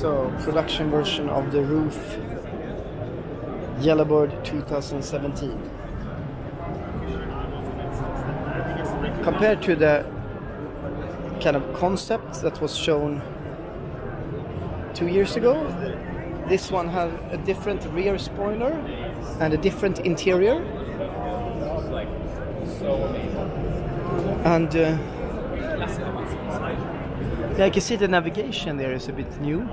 also production version of the Ruf Yellowboard 2017. Compared to the kind of concept that was shown 2 years ago, this one has a different rear spoiler and a different interior. And yeah, I can see the navigation there is a bit new.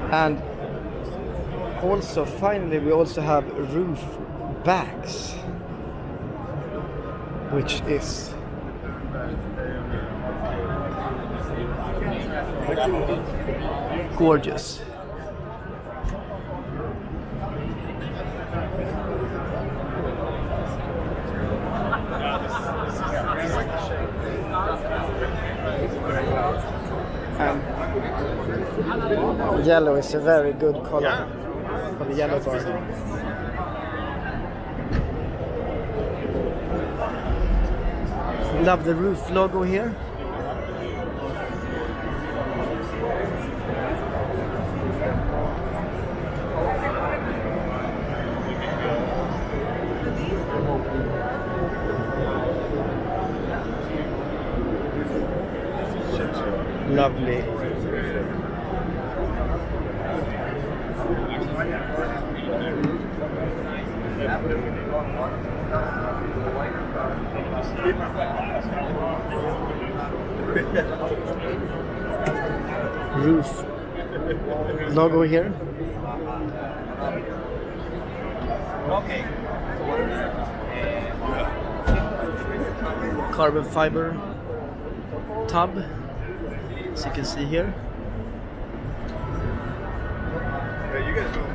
And also, finally, we also have roof bags, which is gorgeous. Yellow is a very good color for the yellow bar. Love the Ruf logo here. Lovely. Ruf logo here. Okay. Carbon fiber tub, as you can see here. You guys know,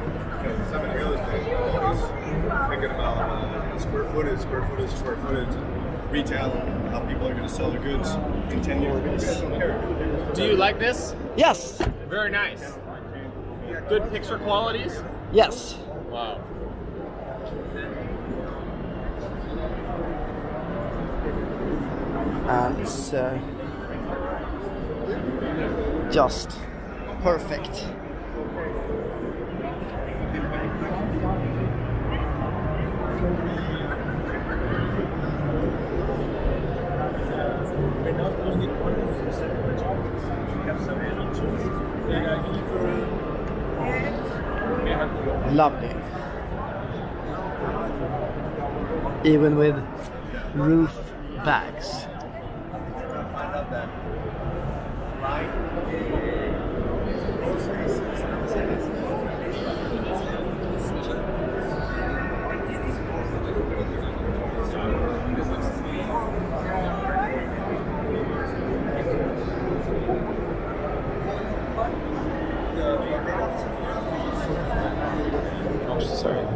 some in real estate, always thinking about square footage, retail, how people are going to sell their goods in 10 years. Do you like this? Yes. Very nice. Good picture qualities? Yes. Wow. And it's just perfect. Lovely. Even with Ruf bags. Oops, sorry.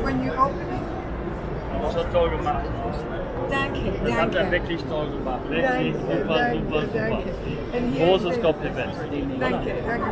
When you open it. So toll gemacht. Danke, Das hat er danke. wirklich toll gemacht. Wirklich super, super, super. And here Großes Kompliment. Danke, danke.